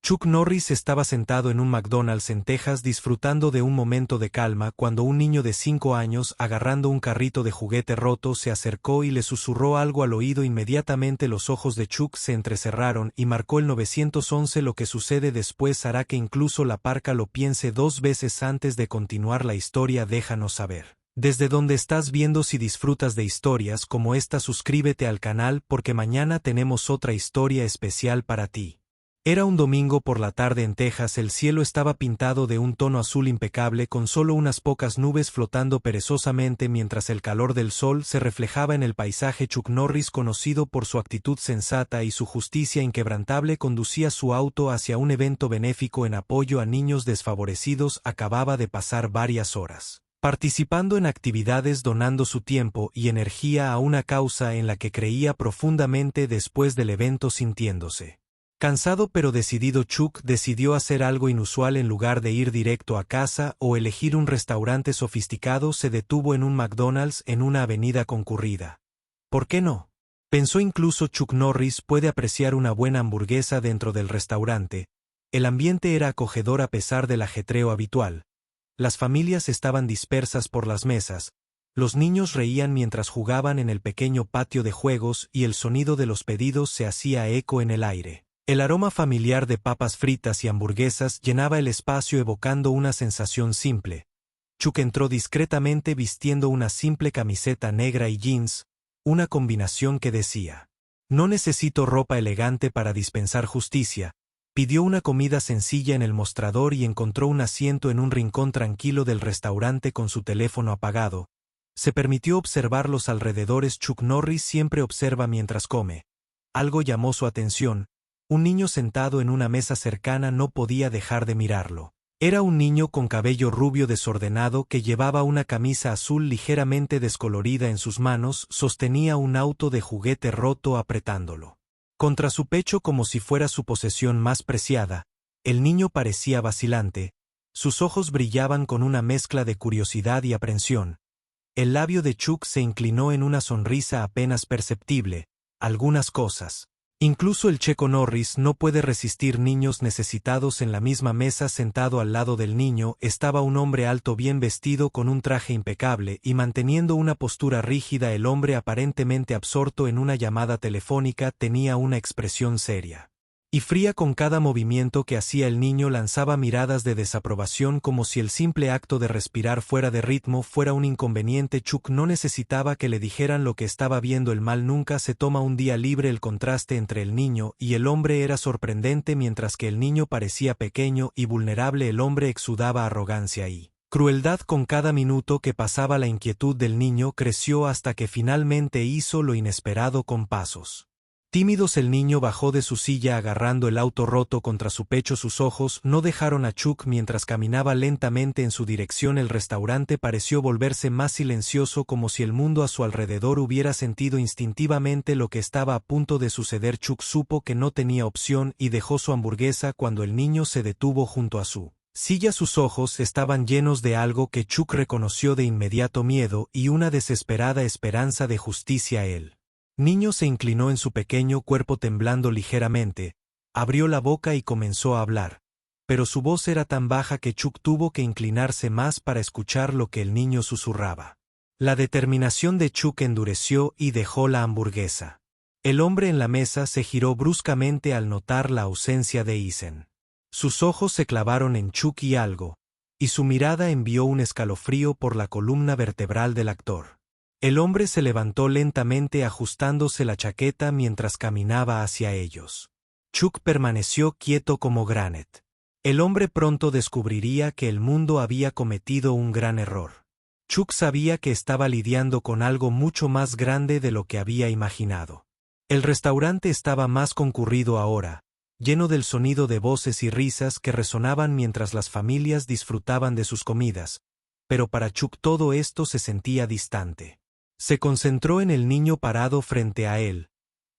Chuck Norris estaba sentado en un McDonald's en Texas disfrutando de un momento de calma cuando un niño de 5 años, agarrando un carrito de juguete roto, se acercó y le susurró algo al oído. Inmediatamente los ojos de Chuck se entrecerraron y marcó el 911. Lo que sucede después hará que incluso la parca lo piense 2 veces antes de continuar la historia. Déjanos saber desde dónde estás viendo. Si disfrutas de historias como esta, suscríbete al canal porque mañana tenemos otra historia especial para ti. Era un domingo por la tarde en Texas. El cielo estaba pintado de un tono azul impecable con solo unas pocas nubes flotando perezosamente mientras el calor del sol se reflejaba en el paisaje. Chuck Norris, conocido por su actitud sensata y su justicia inquebrantable, conducía su auto hacia un evento benéfico en apoyo a niños desfavorecidos. Acababa de pasar varias horas participando en actividades, donando su tiempo y energía a una causa en la que creía profundamente. Después del evento, sintiéndose cansado pero decidido, Chuck decidió hacer algo inusual. En lugar de ir directo a casa o elegir un restaurante sofisticado, se detuvo en un McDonald's en una avenida concurrida. ¿Por qué no?, pensó. Incluso Chuck Norris puede apreciar una buena hamburguesa dentro del restaurante. El ambiente era acogedor a pesar del ajetreo habitual. Las familias estaban dispersas por las mesas. Los niños reían mientras jugaban en el pequeño patio de juegos y el sonido de los pedidos se hacía eco en el aire. El aroma familiar de papas fritas y hamburguesas llenaba el espacio, evocando una sensación simple. Chuck entró discretamente vistiendo una simple camiseta negra y jeans, una combinación que decía: "No necesito ropa elegante para dispensar justicia". Pidió una comida sencilla en el mostrador y encontró un asiento en un rincón tranquilo del restaurante con su teléfono apagado. Se permitió observar los alrededores. Chuck Norris siempre observa mientras come. Algo llamó su atención. Un niño sentado en una mesa cercana. No podía dejar de mirarlo. Era un niño con cabello rubio desordenado que llevaba una camisa azul ligeramente descolorida. En sus manos sostenía un auto de juguete roto, apretándolo contra su pecho como si fuera su posesión más preciada. El niño parecía vacilante. Sus ojos brillaban con una mezcla de curiosidad y aprensión. El labio de Chuck se inclinó en una sonrisa apenas perceptible. Algunas cosas, incluso el checo Norris, no puede resistir niños necesitados. En la misma mesa, sentado al lado del niño, estaba un hombre alto, bien vestido, con un traje impecable y manteniendo una postura rígida. El hombre, aparentemente absorto en una llamada telefónica, tenía una expresión seria y fría con cada movimiento que hacía. El niño lanzaba miradas de desaprobación como si el simple acto de respirar fuera de ritmo fuera un inconveniente. Chuck no necesitaba que le dijeran lo que estaba viendo. El mal nunca se toma un día libre. El contraste entre el niño y el hombre era sorprendente. Mientras que el niño parecía pequeño y vulnerable, el hombre exudaba arrogancia y crueldad. Con cada minuto que pasaba, la inquietud del niño creció hasta que finalmente hizo lo inesperado. Con pasos tímidos, el niño bajó de su silla agarrando el auto roto contra su pecho. Sus ojos no dejaron a Chuck mientras caminaba lentamente en su dirección. El restaurante pareció volverse más silencioso, como si el mundo a su alrededor hubiera sentido instintivamente lo que estaba a punto de suceder. Chuck supo que no tenía opción y dejó su hamburguesa cuando el niño se detuvo junto a su silla. Sus ojos estaban llenos de algo que Chuck reconoció de inmediato: miedo y una desesperada esperanza de justicia. El niño se inclinó en su pequeño cuerpo temblando ligeramente, abrió la boca y comenzó a hablar, pero su voz era tan baja que Chuck tuvo que inclinarse más para escuchar lo que el niño susurraba. La determinación de Chuck endureció y dejó la hamburguesa. El hombre en la mesa se giró bruscamente al notar la ausencia de Eisen. Sus ojos se clavaron en Chuck y su mirada envió un escalofrío por la columna vertebral del actor. El hombre se levantó lentamente, ajustándose la chaqueta mientras caminaba hacia ellos. Chuck permaneció quieto como granito. El hombre pronto descubriría que el mundo había cometido un gran error. Chuck sabía que estaba lidiando con algo mucho más grande de lo que había imaginado. El restaurante estaba más concurrido ahora, lleno del sonido de voces y risas que resonaban mientras las familias disfrutaban de sus comidas, pero para Chuck todo esto se sentía distante. Se concentró en el niño parado frente a él,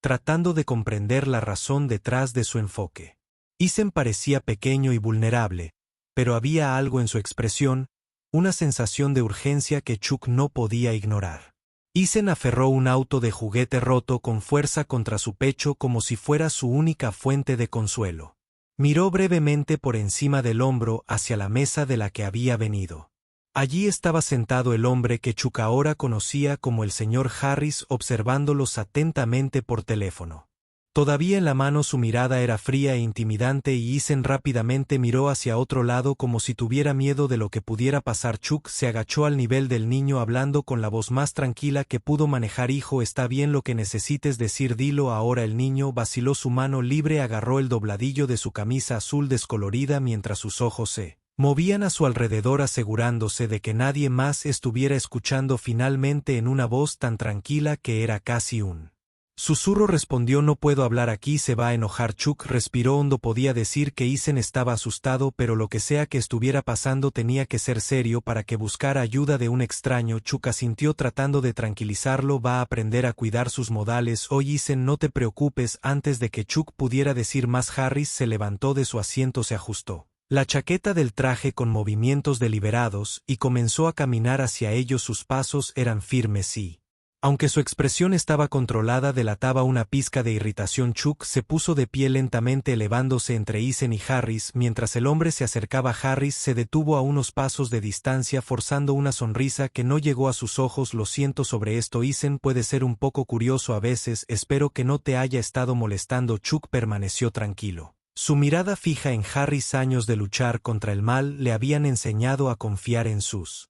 tratando de comprender la razón detrás de su enfoque. Eisen parecía pequeño y vulnerable, pero había algo en su expresión, una sensación de urgencia que Chuck no podía ignorar. Eisen aferró un auto de juguete roto con fuerza contra su pecho como si fuera su única fuente de consuelo. Miró brevemente por encima del hombro hacia la mesa de la que había venido. Allí estaba sentado el hombre que Chuck ahora conocía como el señor Harris, observándolos atentamente por teléfono. Todavía en la mano su mirada era fría e intimidante y Eason rápidamente miró hacia otro lado como si tuviera miedo de lo que pudiera pasar. Chuck se agachó al nivel del niño hablando con la voz más tranquila que pudo manejar. Hijo, está bien lo que necesites decir, dilo ahora. El niño vaciló su mano libre, agarró el dobladillo de su camisa azul descolorida mientras sus ojos se movían a su alrededor asegurándose de que nadie más estuviera escuchando. Finalmente, en una voz tan tranquila que era casi un susurro, respondió: no puedo hablar aquí, se va a enojar. Chuck respiró hondo. Podía decir que Eason estaba asustado, pero lo que sea que estuviera pasando tenía que ser serio para que buscara ayuda de un extraño. Chuck asintió tratando de tranquilizarlo. Va a aprender a cuidar sus modales. Oye, Eason, no te preocupes. Antes de que Chuck pudiera decir más, Harris se levantó de su asiento, se ajustó la chaqueta del traje con movimientos deliberados y comenzó a caminar hacia ellos. Sus pasos eran firmes y, aunque su expresión estaba controlada, delataba una pizca de irritación. Chuck se puso de pie lentamente, elevándose entre Eason y Harris. Mientras el hombre se acercaba, Harris se detuvo a unos pasos de distancia, forzando una sonrisa que no llegó a sus ojos. Lo siento sobre esto, Eason, puede ser un poco curioso a veces. Espero que no te haya estado molestando. Chuck permaneció tranquilo. Su mirada fija en Harris. Años de luchar contra el mal le habían enseñado a confiar en sus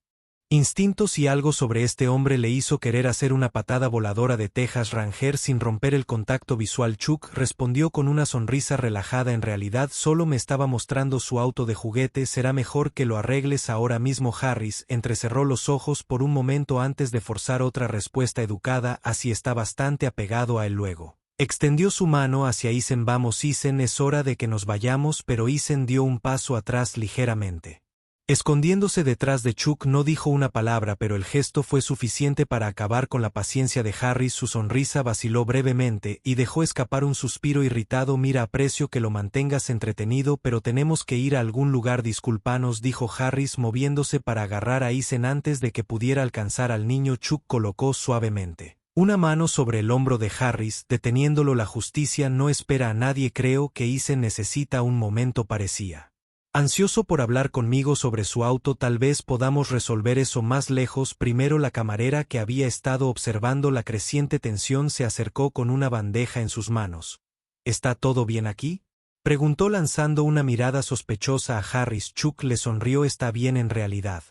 instintos y algo sobre este hombre le hizo querer hacer una patada voladora de Texas Ranger sin romper el contacto visual. Chuck respondió con una sonrisa relajada: en realidad solo me estaba mostrando su auto de juguete, será mejor que lo arregles ahora mismo. Harris entrecerró los ojos por un momento antes de forzar otra respuesta educada: así está bastante apegado a él. Luego extendió su mano hacia Eason. Vamos, Eason, es hora de que nos vayamos. Pero Eason dio un paso atrás ligeramente, escondiéndose detrás de Chuck. No dijo una palabra, pero el gesto fue suficiente para acabar con la paciencia de Harris. Su sonrisa vaciló brevemente y dejó escapar un suspiro irritado. Mira, aprecio que lo mantengas entretenido, pero tenemos que ir a algún lugar. Discúlpanos, dijo Harris moviéndose para agarrar a Eason antes de que pudiera alcanzar al niño. Chuck colocó suavemente una mano sobre el hombro de Harris, deteniéndolo. La justicia no espera a nadie. Creo que Eason necesita un momento. Parecía ansioso por hablar conmigo sobre su auto. Tal vez podamos resolver eso más lejos. Primero. La camarera, que había estado observando la creciente tensión, se acercó con una bandeja en sus manos. ¿Está todo bien aquí?, preguntó lanzando una mirada sospechosa a Harris. Chuck le sonrió. Está bien en realidad.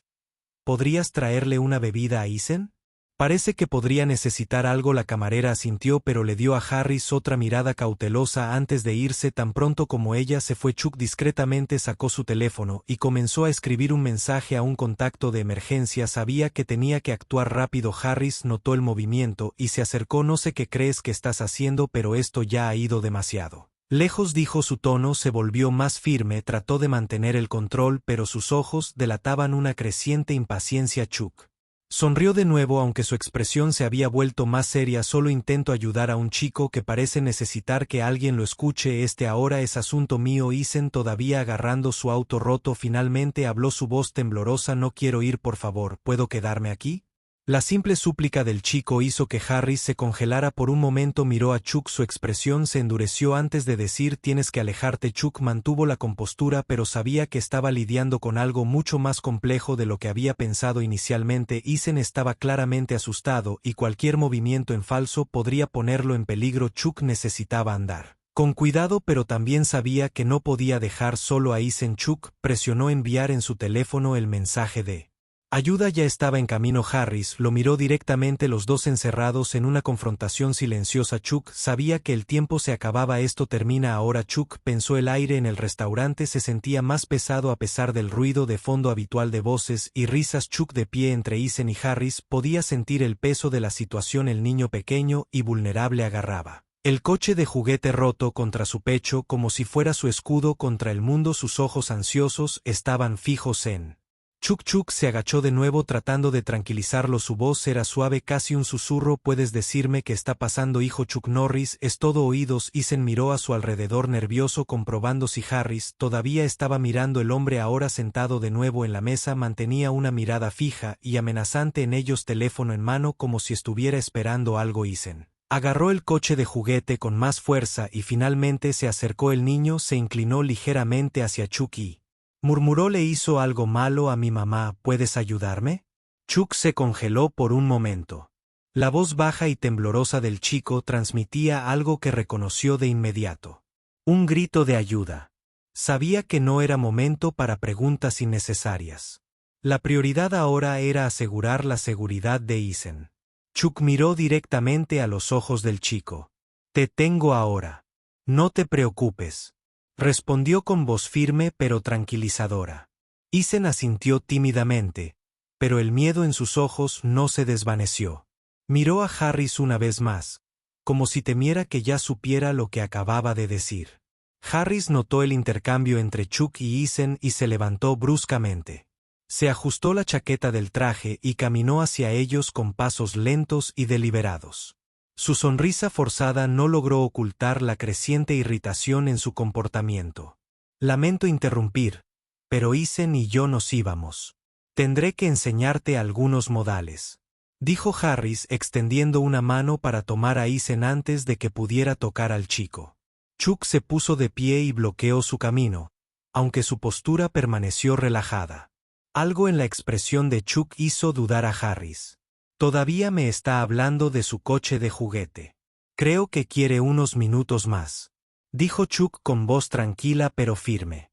¿Podrías traerle una bebida a Eason? Parece que podría necesitar algo. La camarera asintió, pero le dio a Harris otra mirada cautelosa antes de irse. Tan pronto como ella se fue, Chuck discretamente sacó su teléfono y comenzó a escribir un mensaje a un contacto de emergencia. Sabía que tenía que actuar rápido. Harris notó el movimiento y se acercó. No sé qué crees que estás haciendo, pero esto ya ha ido demasiado lejos, dijo. Su tono se volvió más firme. Trató de mantener el control, pero sus ojos delataban una creciente impaciencia. Chuck sonrió de nuevo, aunque su expresión se había vuelto más seria. Solo intento ayudar a un chico que parece necesitar que alguien lo escuche. Ahora es asunto mío. Eason, todavía agarrando su auto roto, finalmente habló, su voz temblorosa. No quiero ir, por favor. ¿Puedo quedarme aquí? La simple súplica del chico hizo que Harris se congelara por un momento. Miró a Chuck. Su expresión se endureció antes de decir: tienes que alejarte. Chuck mantuvo la compostura, pero sabía que estaba lidiando con algo mucho más complejo de lo que había pensado inicialmente. Eason estaba claramente asustado y cualquier movimiento en falso podría ponerlo en peligro. Chuck necesitaba andar con cuidado, pero también sabía que no podía dejar solo a Eason. Chuck presionó enviar en su teléfono el mensaje de ayuda. Ya estaba en camino. Harris lo miró directamente, los dos encerrados en una confrontación silenciosa. Chuck sabía que el tiempo se acababa. Esto termina ahora. Chuck pensó. El aire en el restaurante se sentía más pesado a pesar del ruido de fondo habitual de voces y risas. Chuck, de pie entre Eason y Harris, podía sentir el peso de la situación. El niño pequeño y vulnerable agarraba el coche de juguete roto contra su pecho como si fuera su escudo contra el mundo. Sus ojos ansiosos estaban fijos en Chuck. Chuck se agachó de nuevo tratando de tranquilizarlo. Su voz era suave, casi un susurro. ¿Puedes decirme qué está pasando, hijo? Chuck Norris es todo oídos. Eason miró a su alrededor nervioso, comprobando si Harris todavía estaba mirando. El hombre, ahora sentado de nuevo en la mesa, mantenía una mirada fija y amenazante en ellos, teléfono en mano, como si estuviera esperando algo. Eason Agarró el coche de juguete con más fuerza y finalmente se acercó. El niño se inclinó ligeramente hacia Chuck y murmuró: «¿Le hizo algo malo a mi mamá? ¿Puedes ayudarme?» Chuck se congeló por un momento. La voz baja y temblorosa del chico transmitía algo que reconoció de inmediato. Un grito de ayuda. Sabía que no era momento para preguntas innecesarias. La prioridad ahora era asegurar la seguridad de Ethan. Chuck miró directamente a los ojos del chico. «Te tengo ahora. No te preocupes», respondió con voz firme pero tranquilizadora. Ethan asintió tímidamente, pero el miedo en sus ojos no se desvaneció. Miró a Harris una vez más, como si temiera que ya supiera lo que acababa de decir. Harris notó el intercambio entre Chuck y Ethan y se levantó bruscamente. Se ajustó la chaqueta del traje y caminó hacia ellos con pasos lentos y deliberados. Su sonrisa forzada no logró ocultar la creciente irritación en su comportamiento. «Lamento interrumpir, pero Ethan y yo nos íbamos. Tendré que enseñarte algunos modales», dijo Harris extendiendo una mano para tomar a Ethan antes de que pudiera tocar al chico. Chuck se puso de pie y bloqueó su camino, aunque su postura permaneció relajada. Algo en la expresión de Chuck hizo dudar a Harris. «Todavía me está hablando de su coche de juguete. Creo que quiere unos minutos más», dijo Chuck con voz tranquila pero firme.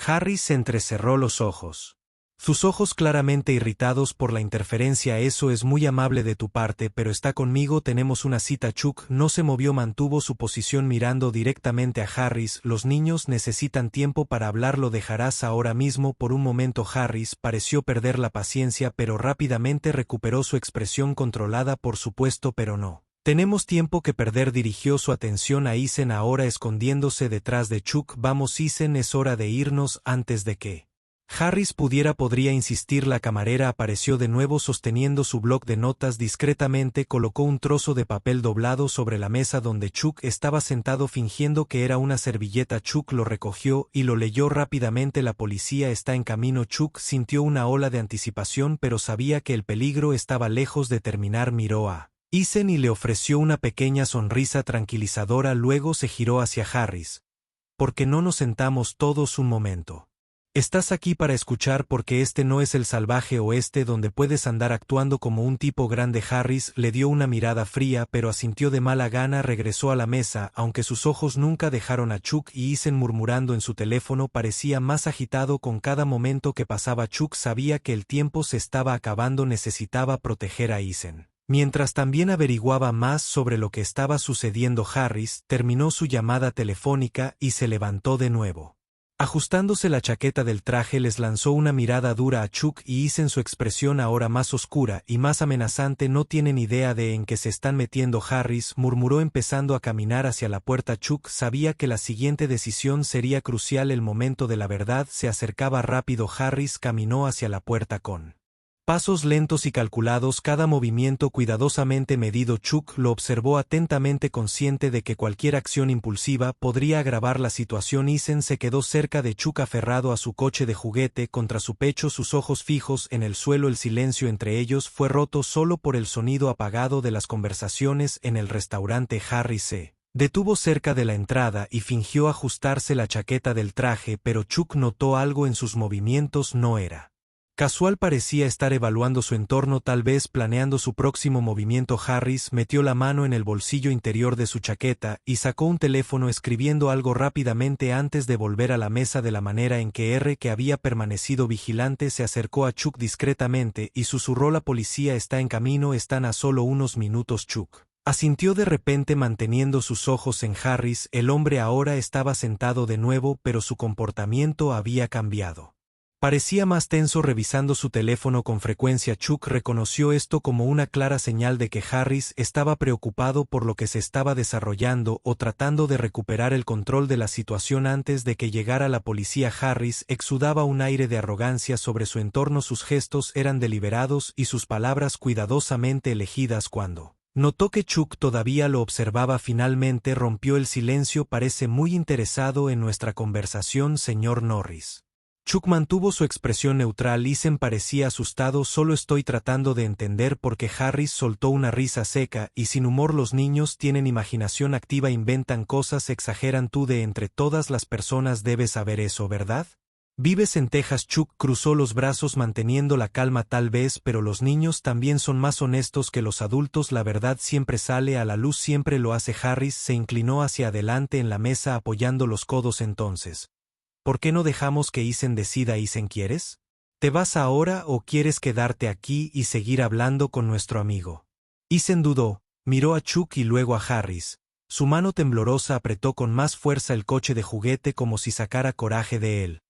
Harris entrecerró los ojos. Sus ojos claramente irritados por la interferencia. «Eso es muy amable de tu parte, pero está conmigo, tenemos una cita». Chuck no se movió, mantuvo su posición mirando directamente a Harris. «Los niños necesitan tiempo para hablar, lo dejarás ahora mismo». Por un momento Harris pareció perder la paciencia, pero rápidamente recuperó su expresión controlada. «Por supuesto, pero no tenemos tiempo que perder». Dirigió su atención a Ethan ahora escondiéndose detrás de Chuck. «Vamos Ethan, es hora de irnos antes de que Harris podría insistir». La camarera apareció de nuevo sosteniendo su bloc de notas. Discretamente colocó un trozo de papel doblado sobre la mesa donde Chuck estaba sentado fingiendo que era una servilleta. Chuck lo recogió y lo leyó rápidamente. «La policía está en camino». Chuck sintió una ola de anticipación, pero sabía que el peligro estaba lejos de terminar. Miró a Ethan y le ofreció una pequeña sonrisa tranquilizadora. Luego se giró hacia Harris. «¿Por qué no nos sentamos todos un momento? Estás aquí para escuchar, porque este no es el salvaje oeste donde puedes andar actuando como un tipo grande». Harris le dio una mirada fría pero asintió de mala gana. Regresó a la mesa, aunque sus ojos nunca dejaron a Chuck y Ethan murmurando en su teléfono. Parecía más agitado con cada momento que pasaba. Chuck sabía que el tiempo se estaba acabando, necesitaba proteger a Ethan. Mientras también averiguaba más sobre lo que estaba sucediendo, Harris terminó su llamada telefónica y se levantó de nuevo. Ajustándose la chaqueta del traje, les lanzó una mirada dura a Chuck y Ethan, su expresión ahora más oscura y más amenazante. «No tienen idea de en qué se están metiendo», Harris murmuró empezando a caminar hacia la puerta. Chuck sabía que la siguiente decisión sería crucial. El momento de la verdad se acercaba rápido. Harris caminó hacia la puerta con pasos lentos y calculados, cada movimiento cuidadosamente medido. Chuck lo observó atentamente, consciente de que cualquier acción impulsiva podría agravar la situación. Ethan se quedó cerca de Chuck, aferrado a su coche de juguete contra su pecho, sus ojos fijos en el suelo. El silencio entre ellos fue roto solo por el sonido apagado de las conversaciones en el restaurante. Harris se detuvo cerca de la entrada y fingió ajustarse la chaqueta del traje, pero Chuck notó algo en sus movimientos. No era casual, parecía estar evaluando su entorno, tal vez planeando su próximo movimiento. Harris metió la mano en el bolsillo interior de su chaqueta y sacó un teléfono, escribiendo algo rápidamente antes de volver a la mesa. De la manera en que que había permanecido vigilante, se acercó a Chuck discretamente y susurró: «La policía está en camino, están a solo unos minutos». Chuck asintió de repente, manteniendo sus ojos en Harris. El hombre ahora estaba sentado de nuevo, pero su comportamiento había cambiado. Parecía más tenso, revisando su teléfono con frecuencia. Chuck reconoció esto como una clara señal de que Harris estaba preocupado por lo que se estaba desarrollando o tratando de recuperar el control de la situación antes de que llegara la policía. Harris exudaba un aire de arrogancia sobre su entorno, sus gestos eran deliberados y sus palabras cuidadosamente elegidas. Cuando notó que Chuck todavía lo observaba, finalmente rompió el silencio: «Parece muy interesado en nuestra conversación, señor Norris. Chuck mantuvo su expresión neutral. Isen parecía asustado. Solo estoy tratando de entender por qué. Harris soltó una risa seca y sin humor. Los niños tienen imaginación activa, inventan cosas, exageran. Tú de entre todas las personas debes saber eso, ¿verdad? Vives en Texas. Chuck cruzó los brazos manteniendo la calma. Tal vez, pero los niños también son más honestos que los adultos. La verdad siempre sale a la luz, siempre lo hace. Harris se inclinó hacia adelante en la mesa apoyando los codos. Entonces, ¿por qué no dejamos que Isen decida? Isen, ¿quieres? ¿Te vas ahora o quieres quedarte aquí y seguir hablando con nuestro amigo? Isen dudó, miró a Chuck y luego a Harris. Su mano temblorosa apretó con más fuerza el coche de juguete como si sacara coraje de él.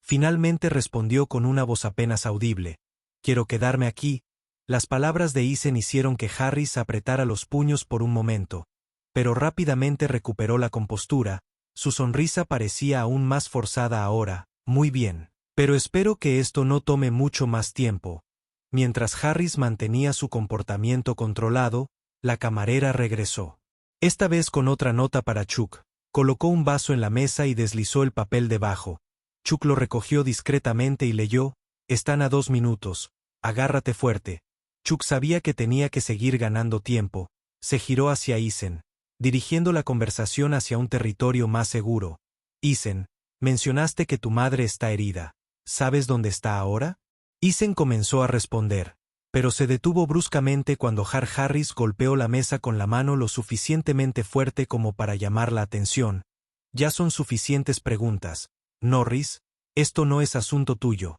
Finalmente respondió con una voz apenas audible. Quiero quedarme aquí. Las palabras de Isen hicieron que Harris apretara los puños por un momento, pero rápidamente recuperó la compostura. Su sonrisa parecía aún más forzada ahora. Muy bien, pero espero que esto no tome mucho más tiempo. Mientras Harris mantenía su comportamiento controlado, la camarera regresó. Esta vez con otra nota para Chuck. Colocó un vaso en la mesa y deslizó el papel debajo. Chuck lo recogió discretamente y leyó: están a 2 minutos. Agárrate fuerte. Chuck sabía que tenía que seguir ganando tiempo. Se giró hacia Isen, dirigiendo la conversación hacia un territorio más seguro. Isen, mencionaste que tu madre está herida. ¿Sabes dónde está ahora? Isen comenzó a responder, pero se detuvo bruscamente cuando Harris golpeó la mesa con la mano lo suficientemente fuerte como para llamar la atención. Ya son suficientes preguntas. Norris, esto no es asunto tuyo.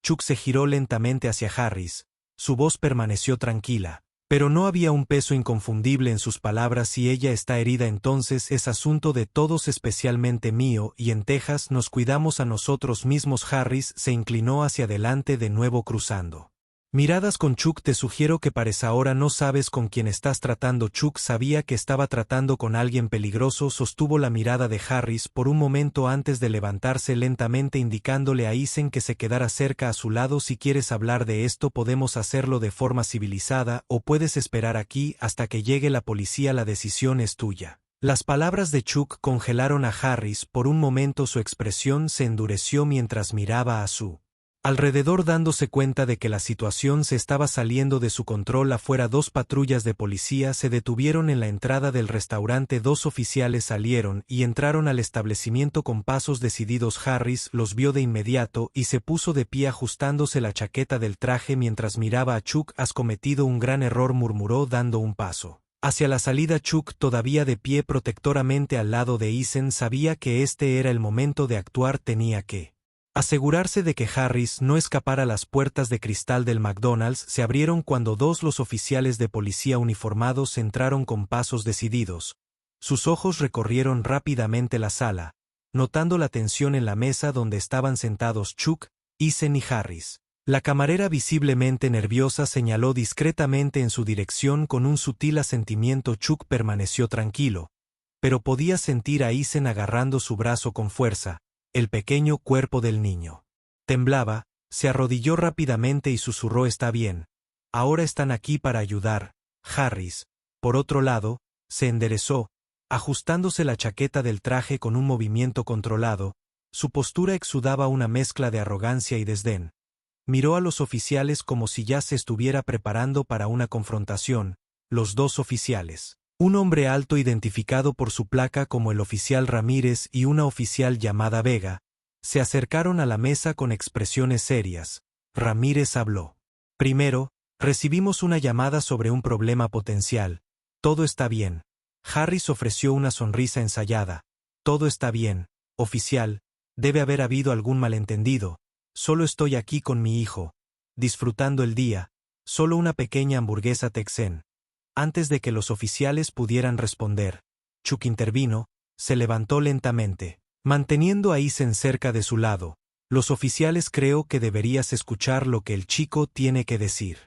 Chuck se giró lentamente hacia Harris. Su voz permaneció tranquila, pero no había un peso inconfundible en sus palabras. Si ella está herida, entonces es asunto de todos, especialmente mío, y en Texas nos cuidamos a nosotros mismos. Harris se inclinó hacia adelante de nuevo cruzando miradas con Chuck. Te sugiero que pares ahora. No sabes con quién estás tratando. Chuck sabía que estaba tratando con alguien peligroso. Sostuvo la mirada de Harris por un momento antes de levantarse lentamente, indicándole a Isen que se quedara cerca a su lado. Si quieres hablar de esto, podemos hacerlo de forma civilizada, o puedes esperar aquí hasta que llegue la policía. La decisión es tuya. Las palabras de Chuck congelaron a Harris. Por un momento su expresión se endureció mientras miraba a su alrededor, dándose cuenta de que la situación se estaba saliendo de su control. Afuera, 2 patrullas de policía se detuvieron en la entrada del restaurante. 2 oficiales salieron y entraron al establecimiento con pasos decididos. Harris los vio de inmediato y se puso de pie ajustándose la chaqueta del traje mientras miraba a Chuck. Has cometido un gran error, murmuró dando un paso hacia la salida. Chuck, todavía de pie protectoramente al lado de Isen, sabía que este era el momento de actuar. Tenía que asegurarse de que Harris no escapara. Las puertas de cristal del McDonald's se abrieron cuando los oficiales de policía uniformados entraron con pasos decididos. Sus ojos recorrieron rápidamente la sala, notando la tensión en la mesa donde estaban sentados Chuck, Isen y Harris. La camarera, visiblemente nerviosa, señaló discretamente en su dirección con un sutil asentimiento. Chuck permaneció tranquilo, pero podía sentir a Isen agarrando su brazo con fuerza. El pequeño cuerpo del niño temblaba. Se arrodilló rápidamente y susurró: está bien. Ahora están aquí para ayudar. Harris, por otro lado, se enderezó, ajustándose la chaqueta del traje con un movimiento controlado. Su postura exudaba una mezcla de arrogancia y desdén. Miró a los oficiales como si ya se estuviera preparando para una confrontación. Los 2 oficiales, un hombre alto identificado por su placa como el oficial Ramírez y una oficial llamada Vega, se acercaron a la mesa con expresiones serias. Ramírez habló. Primero, recibimos una llamada sobre un problema potencial. Todo está bien. Harris ofreció una sonrisa ensayada. Todo está bien, oficial. Debe haber habido algún malentendido. Solo estoy aquí con mi hijo, disfrutando el día. Solo una pequeña hamburguesa Texan. Antes de que los oficiales pudieran responder, Chuck intervino. Se levantó lentamente, manteniendo a Isen cerca de su lado. Los oficiales, creo que deberías escuchar lo que el chico tiene que decir.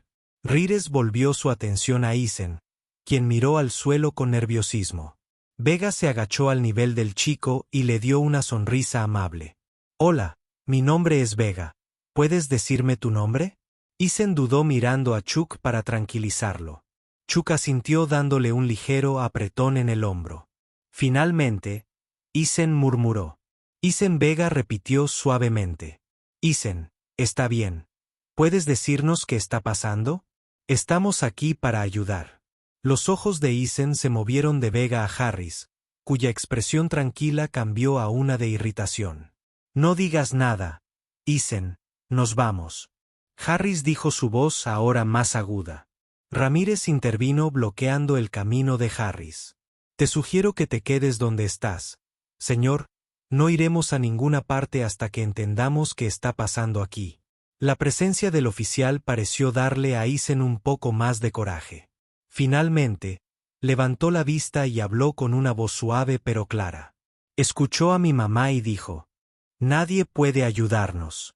Ramírez volvió su atención a Isen, quien miró al suelo con nerviosismo. Vega se agachó al nivel del chico y le dio una sonrisa amable. Hola, mi nombre es Vega. ¿Puedes decirme tu nombre? Isen dudó mirando a Chuck para tranquilizarlo. Chuck asintió dándole un ligero apretón en el hombro. Finalmente, Isen murmuró. Isen. Vega repitió suavemente. Isen, está bien. ¿Puedes decirnos qué está pasando? Estamos aquí para ayudar. Los ojos de Isen se movieron de Vega a Harris, cuya expresión tranquila cambió a una de irritación. No digas nada. Isen, nos vamos. Harris dijo su voz ahora más aguda. Ramírez intervino bloqueando el camino de Harris. Te sugiero que te quedes donde estás. Señor, no iremos a ninguna parte hasta que entendamos qué está pasando aquí. La presencia del oficial pareció darle a Isen un poco más de coraje. Finalmente, levantó la vista y habló con una voz suave pero clara. Escuchó a mi mamá y dijo: nadie puede ayudarnos.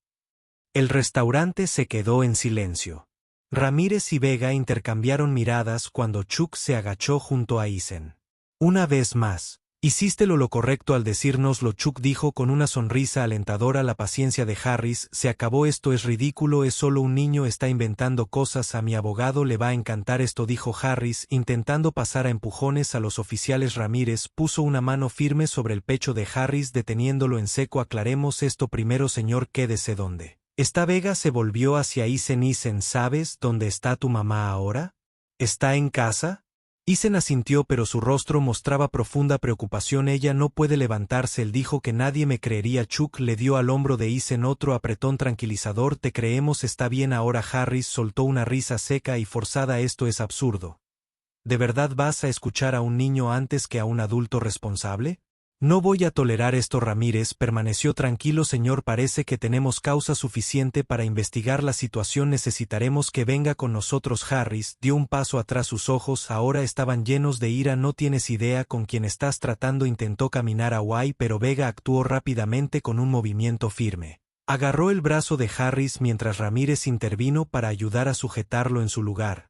El restaurante se quedó en silencio. Ramírez y Vega intercambiaron miradas cuando Chuck se agachó junto a Isen. Una vez más, hiciste lo correcto al decírnoslo, Chuck dijo con una sonrisa alentadora. La paciencia de Harris se acabó. Esto es ridículo, es solo un niño, está inventando cosas. A mi abogado le va a encantar esto, dijo Harris, intentando pasar a empujones a los oficiales. Ramírez puso una mano firme sobre el pecho de Harris, deteniéndolo en seco. Aclaremos esto primero, señor, quédese donde está. Vega se volvió hacia Isen. Isen, ¿sabes dónde está tu mamá ahora? ¿Está en casa? Isen asintió, pero su rostro mostraba profunda preocupación. Ella no puede levantarse. Él dijo que nadie me creería. Chuck le dio al hombro de Isen otro apretón tranquilizador. Te creemos, está bien ahora. Harris soltó una risa seca y forzada. Esto es absurdo. ¿De verdad vas a escuchar a un niño antes que a un adulto responsable? No voy a tolerar esto. Ramírez permaneció tranquilo. Señor, parece que tenemos causa suficiente para investigar la situación. Necesitaremos que venga con nosotros. Harris dio un paso atrás. Sus ojos ahora estaban llenos de ira. No tienes idea con quién estás tratando. Intentó caminar a Wai, pero Vega actuó rápidamente con un movimiento firme. Agarró el brazo de Harris mientras Ramírez intervino para ayudar a sujetarlo en su lugar.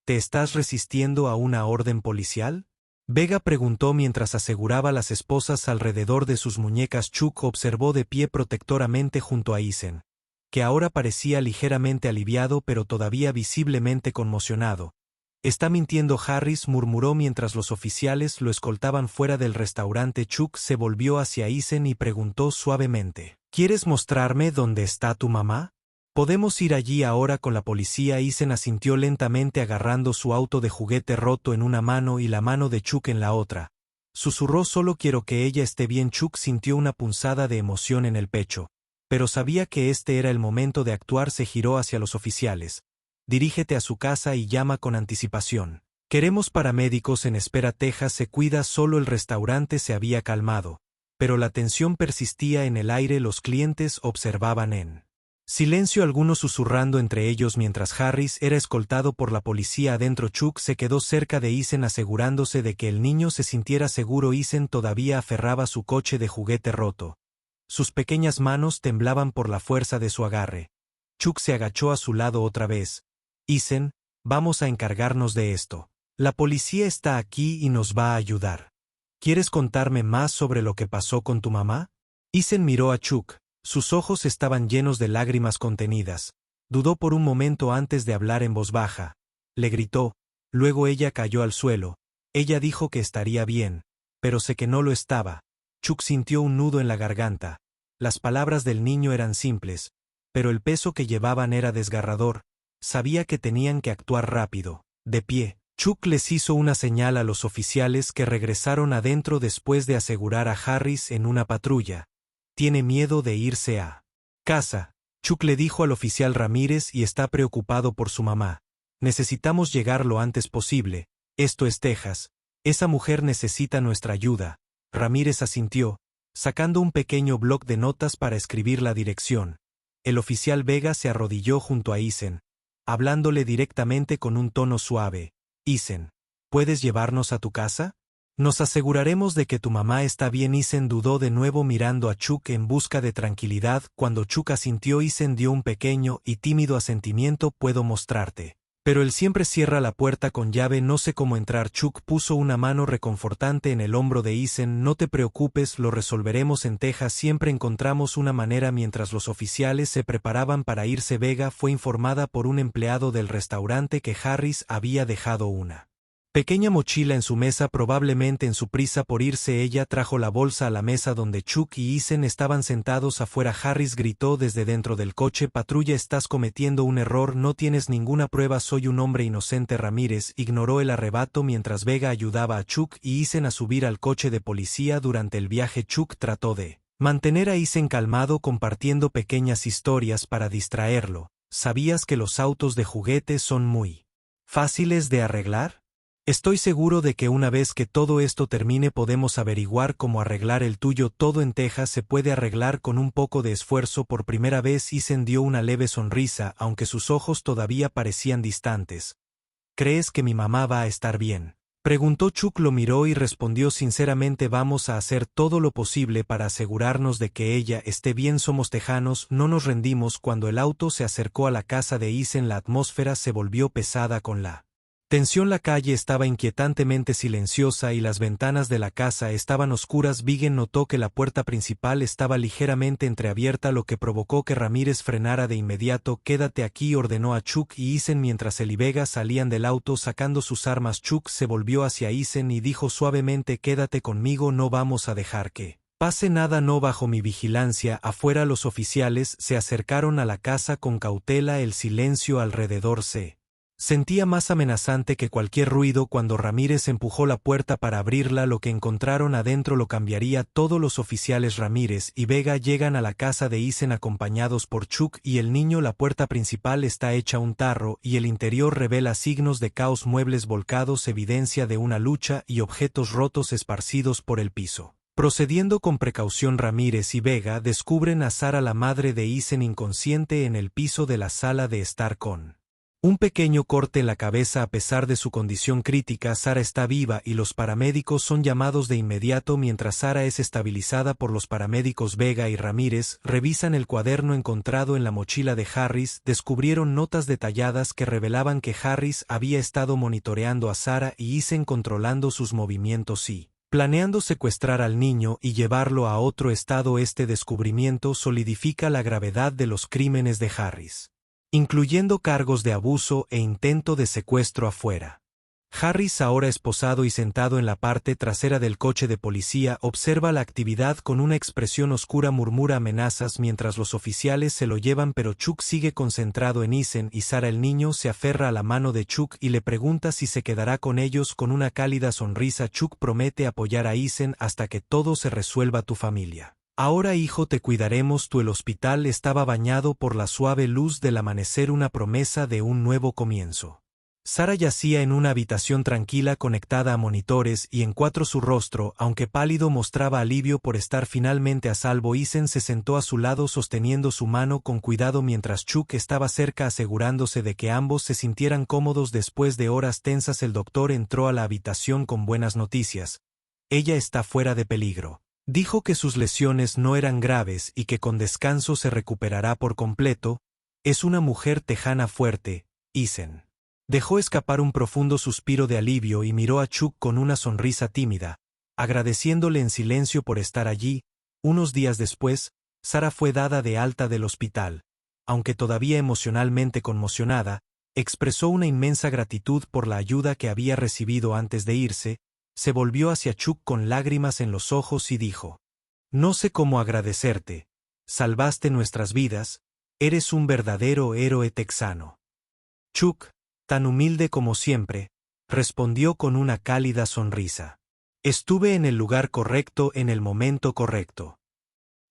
¿Te estás resistiendo a una orden policial? Vega preguntó mientras aseguraba las esposas alrededor de sus muñecas. Chuck observó de pie protectoramente junto a Isen, que ahora parecía ligeramente aliviado pero todavía visiblemente conmocionado. Está mintiendo. Harris murmuró mientras los oficiales lo escoltaban fuera del restaurante. Chuck se volvió hacia Isen y preguntó suavemente: ¿quieres mostrarme dónde está tu mamá? ¿Podemos ir allí ahora con la policía? Isen asintió lentamente, agarrando su auto de juguete roto en una mano y la mano de Chuck en la otra. Susurró: solo quiero que ella esté bien. Chuck sintió una punzada de emoción en el pecho, pero sabía que este era el momento de actuar. Se giró hacia los oficiales. Dirígete a su casa y llama con anticipación. Queremos paramédicos en espera. Texas se cuida solo. El restaurante se había calmado, pero la tensión persistía en el aire. Los clientes observaban en silencio, algunos susurrando entre ellos mientras Harris era escoltado por la policía adentro. Chuck se quedó cerca de Isen asegurándose de que el niño se sintiera seguro. Isen todavía aferraba su coche de juguete roto. Sus pequeñas manos temblaban por la fuerza de su agarre. Chuck se agachó a su lado otra vez. Isen, vamos a encargarnos de esto. La policía está aquí y nos va a ayudar. ¿Quieres contarme más sobre lo que pasó con tu mamá? Isen miró a Chuck. Sus ojos estaban llenos de lágrimas contenidas. Dudó por un momento antes de hablar en voz baja. Le gritó. Luego ella cayó al suelo. Ella dijo que estaría bien, pero sé que no lo estaba. Chuck sintió un nudo en la garganta. Las palabras del niño eran simples, pero el peso que llevaban era desgarrador. Sabía que tenían que actuar rápido. De pie, Chuck les hizo una señal a los oficiales que regresaron adentro después de asegurar a Harris en una patrulla. Tiene miedo de irse a casa. Chuck le dijo al oficial Ramírez, y está preocupado por su mamá. Necesitamos llegar lo antes posible. Esto es Texas. Esa mujer necesita nuestra ayuda. Ramírez asintió, sacando un pequeño bloc de notas para escribir la dirección. El oficial Vega se arrodilló junto a Isen, hablándole directamente con un tono suave. Isen, ¿puedes llevarnos a tu casa? Nos aseguraremos de que tu mamá está bien. Isen dudó de nuevo mirando a Chuck en busca de tranquilidad. Cuando Chuck asintió, Isen dio un pequeño y tímido asentimiento. Puedo mostrarte. Pero él siempre cierra la puerta con llave. No sé cómo entrar. Chuck puso una mano reconfortante en el hombro de Isen. No te preocupes, lo resolveremos en Texas. Siempre encontramos una manera. Mientras los oficiales se preparaban para irse, Vega fue informada por un empleado del restaurante que Harris había dejado una Pequeña mochila en su mesa, probablemente en su prisa por irse ella trajo la bolsa a la mesa donde Chuck y Ethan estaban sentados afuera. Harris gritó desde dentro del coche: «Patrulla, estás cometiendo un error, no tienes ninguna prueba, soy un hombre inocente». Ramírez ignoró el arrebato mientras Vega ayudaba a Chuck y Ethan a subir al coche de policía. Durante el viaje Chuck trató de mantener a Ethan calmado compartiendo pequeñas historias para distraerlo. «¿Sabías que los autos de juguete son muy fáciles de arreglar? Estoy seguro de que una vez que todo esto termine podemos averiguar cómo arreglar el tuyo. Todo en Texas se puede arreglar con un poco de esfuerzo». Por primera vez Ethan dio una leve sonrisa, aunque sus ojos todavía parecían distantes. «¿Crees que mi mamá va a estar bien?», preguntó. Chuck lo miró y respondió sinceramente: «Vamos a hacer todo lo posible para asegurarnos de que ella esté bien. Somos tejanos, no nos rendimos». Cuando el auto se acercó a la casa de Ethan, la atmósfera se volvió pesada con la tensión. La calle estaba inquietantemente silenciosa y las ventanas de la casa estaban oscuras. Vigen notó que la puerta principal estaba ligeramente entreabierta, lo que provocó que Ramírez frenara de inmediato. «Quédate aquí», ordenó a Chuck y Ethan mientras él y Vega salían del auto sacando sus armas. Chuck se volvió hacia Ethan y dijo suavemente: «Quédate conmigo, no vamos a dejar que pase nada, no bajo mi vigilancia». Afuera los oficiales se acercaron a la casa con cautela. El silencio alrededor se sentía más amenazante que cualquier ruido. Cuando Ramírez empujó la puerta para abrirla, lo que encontraron adentro lo cambiaría todo. Los oficiales Ramírez y Vega llegan a la casa de Ethan acompañados por Chuck y el niño. La puerta principal está hecha un tarro y el interior revela signos de caos: muebles volcados, evidencia de una lucha y objetos rotos esparcidos por el piso. Procediendo con precaución, Ramírez y Vega descubren a Sara, la madre de Ethan, inconsciente en el piso de la sala de estar con un pequeño corte en la cabeza. A pesar de su condición crítica, Sara está viva y los paramédicos son llamados de inmediato. Mientras Sara es estabilizada por los paramédicos, Vega y Ramírez revisan el cuaderno encontrado en la mochila de Harris. Descubrieron notas detalladas que revelaban que Harris había estado monitoreando a Sara y Ethan, controlando sus movimientos y planeando secuestrar al niño y llevarlo a otro estado. Este descubrimiento solidifica la gravedad de los crímenes de Harris, incluyendo cargos de abuso e intento de secuestro. Afuera, Harris, ahora esposado y sentado en la parte trasera del coche de policía, observa la actividad con una expresión oscura. Murmura amenazas mientras los oficiales se lo llevan, pero Chuck sigue concentrado en Ethan y Sara. El niño se aferra a la mano de Chuck y le pregunta si se quedará con ellos. Con una cálida sonrisa, Chuck promete apoyar a Ethan hasta que todo se resuelva. «Tu familia ahora, hijo, te cuidaremos tú». El hospital estaba bañado por la suave luz del amanecer, una promesa de un nuevo comienzo. Sara yacía en una habitación tranquila conectada a monitores y en cuatro su rostro, aunque pálido, mostraba alivio por estar finalmente a salvo. Ethan se sentó a su lado sosteniendo su mano con cuidado mientras Chuck estaba cerca asegurándose de que ambos se sintieran cómodos. Después de horas tensas, el doctor entró a la habitación con buenas noticias. «Ella está fuera de peligro. Dijo que sus lesiones no eran graves y que con descanso se recuperará por completo. Es una mujer tejana fuerte». Ethan dejó escapar un profundo suspiro de alivio y miró a Chuck con una sonrisa tímida, agradeciéndole en silencio por estar allí. Unos días después, Sara fue dada de alta del hospital. Aunque todavía emocionalmente conmocionada, expresó una inmensa gratitud por la ayuda que había recibido antes de irse. Se volvió hacia Chuck con lágrimas en los ojos y dijo: «No sé cómo agradecerte. Salvaste nuestras vidas. Eres un verdadero héroe texano». Chuck, tan humilde como siempre, respondió con una cálida sonrisa: «Estuve en el lugar correcto en el momento correcto».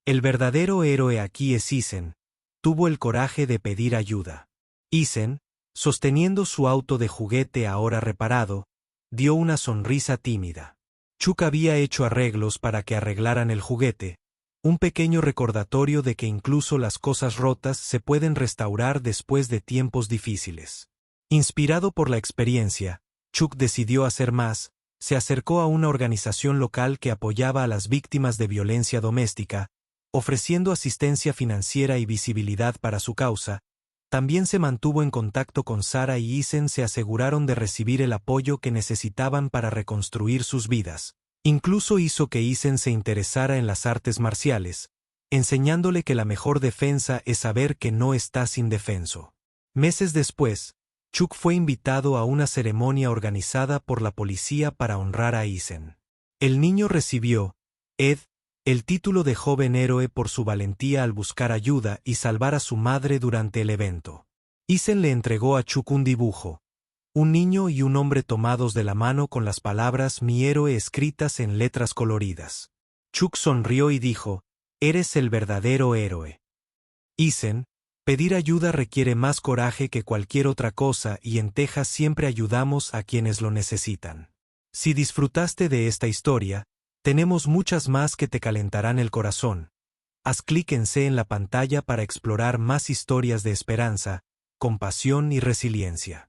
El verdadero héroe aquí es Ethan. Tuvo el coraje de pedir ayuda. Ethan, sosteniendo su auto de juguete ahora reparado, dio una sonrisa tímida. Chuck había hecho arreglos para que arreglaran el juguete, un pequeño recordatorio de que incluso las cosas rotas se pueden restaurar después de tiempos difíciles. Inspirado por la experiencia, Chuck decidió hacer más. Se acercó a una organización local que apoyaba a las víctimas de violencia doméstica, ofreciendo asistencia financiera y visibilidad para su causa. También se mantuvo en contacto con Sara y Ethan. Se aseguraron de recibir el apoyo que necesitaban para reconstruir sus vidas. Incluso hizo que Ethan se interesara en las artes marciales, enseñándole que la mejor defensa es saber que no estás indefenso. Meses después, Chuck fue invitado a una ceremonia organizada por la policía para honrar a Ethan. El niño recibió, el título de joven héroe por su valentía al buscar ayuda y salvar a su madre durante el evento. Ethan le entregó a Chuck un dibujo, un niño y un hombre tomados de la mano con las palabras "Mi héroe" escritas en letras coloridas. Chuck sonrió y dijo, "Eres el verdadero héroe". Ethan, pedir ayuda requiere más coraje que cualquier otra cosa y en Texas siempre ayudamos a quienes lo necesitan. Si disfrutaste de esta historia, tenemos muchas más que te calentarán el corazón. Haz clic en C en la pantalla para explorar más historias de esperanza, compasión y resiliencia.